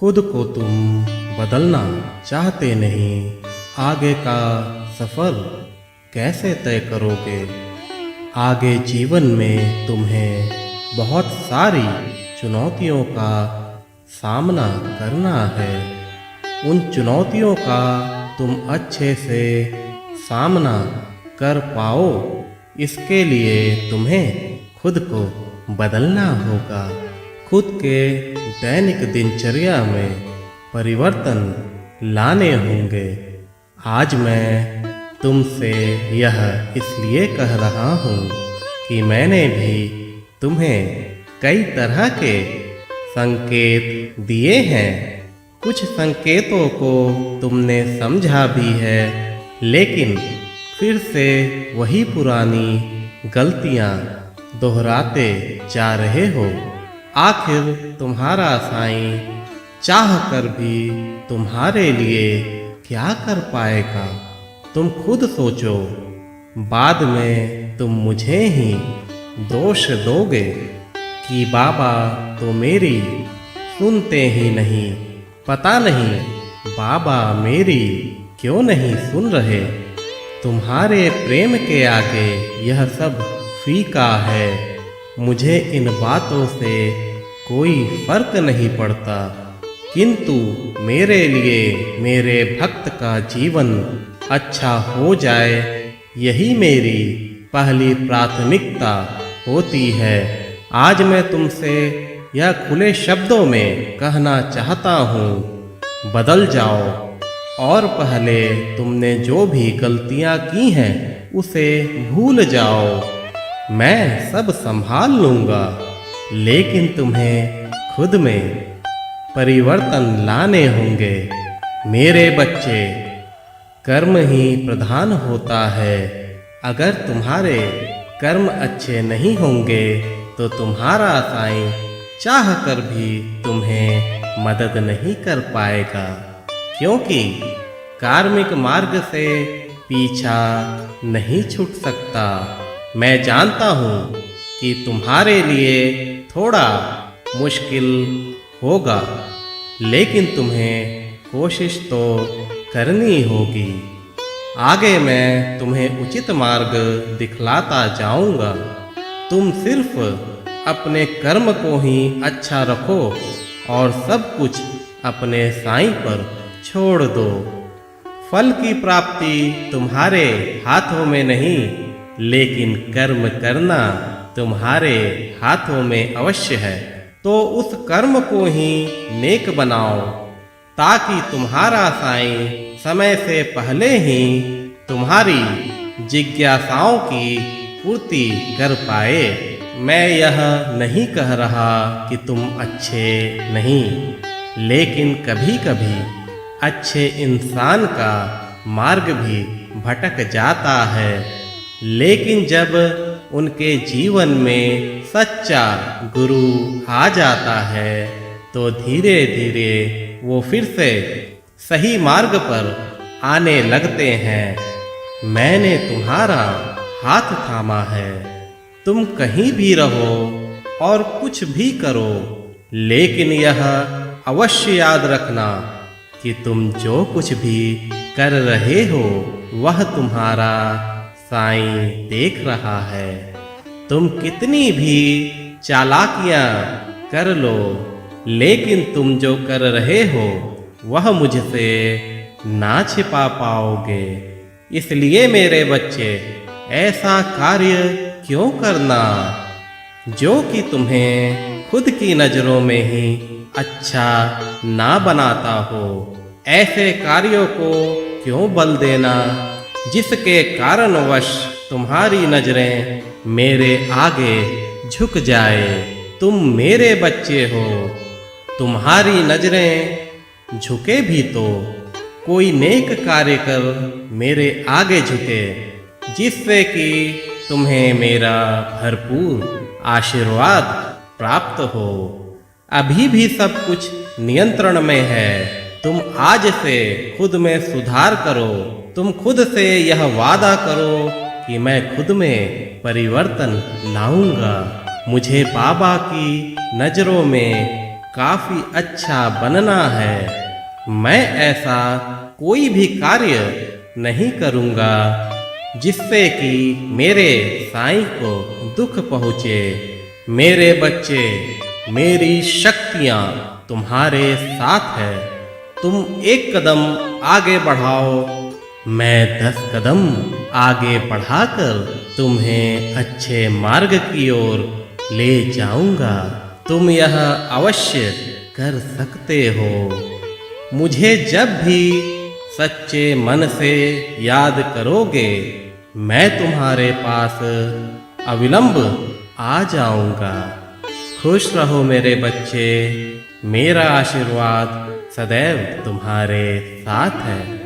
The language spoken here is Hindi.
खुद को तुम बदलना चाहते नहीं, आगे का सफ़र कैसे तय करोगे। आगे जीवन में तुम्हें बहुत सारी चुनौतियों का सामना करना है। उन चुनौतियों का तुम अच्छे से सामना कर पाओ, इसके लिए तुम्हें खुद को बदलना होगा। खुद के दैनिक दिनचर्या में परिवर्तन लाने होंगे। आज मैं तुमसे यह इसलिए कह रहा हूँ कि मैंने भी तुम्हें कई तरह के संकेत दिए हैं। कुछ संकेतों को तुमने समझा भी है, लेकिन फिर से वही पुरानी गलतियाँ दोहराते जा रहे हो। आखिर तुम्हारा साईं चाह कर भी तुम्हारे लिए क्या कर पाएगा। तुम खुद सोचो, बाद में तुम मुझे ही दोष दोगे कि बाबा तो मेरी सुनते ही नहीं। पता नहीं बाबा मेरी क्यों नहीं सुन रहे। तुम्हारे प्रेम के आगे यह सब फीका है। मुझे इन बातों से कोई फर्क नहीं पड़ता, किंतु मेरे लिए मेरे भक्त का जीवन अच्छा हो जाए, यही मेरी पहली प्राथमिकता होती है। आज मैं तुमसे यह खुले शब्दों में कहना चाहता हूँ, बदल जाओ और पहले तुमने जो भी गलतियाँ की हैं उसे भूल जाओ। मैं सब संभाल लूँगा, लेकिन तुम्हें खुद में परिवर्तन लाने होंगे। मेरे बच्चे, कर्म ही प्रधान होता है। अगर तुम्हारे कर्म अच्छे नहीं होंगे तो तुम्हारा साईं चाह कर भी तुम्हें मदद नहीं कर पाएगा, क्योंकि कार्मिक मार्ग से पीछा नहीं छूट सकता। मैं जानता हूँ कि तुम्हारे लिए थोड़ा मुश्किल होगा, लेकिन तुम्हें कोशिश तो करनी होगी। आगे मैं तुम्हें उचित मार्ग दिखलाता जाऊंगा। तुम सिर्फ अपने कर्म को ही अच्छा रखो और सब कुछ अपने साईं पर छोड़ दो। फल की प्राप्ति तुम्हारे हाथों में नहीं, लेकिन कर्म करना तुम्हारे हाथों में अवश्य है। तो उस कर्म को ही नेक बनाओ, ताकि तुम्हारा साईं समय से पहले ही तुम्हारी जिज्ञासाओं की पूर्ति कर पाए। मैं यह नहीं कह रहा कि तुम अच्छे नहीं, लेकिन कभी कभी अच्छे इंसान का मार्ग भी भटक जाता है। लेकिन जब उनके जीवन में सच्चा गुरु आ जाता है तो धीरे धीरे वो फिर से सही मार्ग पर आने लगते हैं। मैंने तुम्हारा हाथ थामा है। तुम कहीं भी रहो और कुछ भी करो, लेकिन यह अवश्य याद रखना कि तुम जो कुछ भी कर रहे हो वह तुम्हारा साईं देख रहा है। तुम कितनी भी चालाकियां कर लो, लेकिन तुम जो कर रहे हो वह मुझसे ना छिपा पाओगे। इसलिए मेरे बच्चे, ऐसा कार्य क्यों करना जो कि तुम्हें खुद की नजरों में ही अच्छा ना बनाता हो। ऐसे कार्यों को क्यों बल देना जिसके कारणवश तुम्हारी नजरें मेरे आगे झुक जाए। तुम मेरे बच्चे हो, तुम्हारी नजरें झुके भी तो कोई नेक कार्य कर मेरे आगे झुके, जिससे कि तुम्हें मेरा भरपूर आशीर्वाद प्राप्त हो। अभी भी सब कुछ नियंत्रण में है। तुम आज से खुद में सुधार करो। तुम खुद से यह वादा करो कि मैं खुद में परिवर्तन लाऊंगा। मुझे बाबा की नजरों में काफी अच्छा बनना है। मैं ऐसा कोई भी कार्य नहीं करूँगा जिससे कि मेरे साईं को दुख पहुँचे। मेरे बच्चे, मेरी शक्तियाँ तुम्हारे साथ है। तुम एक कदम आगे बढ़ाओ, मैं 10 कदम आगे बढ़ाकर तुम्हें अच्छे मार्ग की ओर ले जाऊंगा। तुम यह अवश्य कर सकते हो। मुझे जब भी सच्चे मन से याद करोगे, मैं तुम्हारे पास अविलंब आ जाऊंगा। खुश रहो मेरे बच्चे, मेरा आशीर्वाद सदैव तुम्हारे साथ है।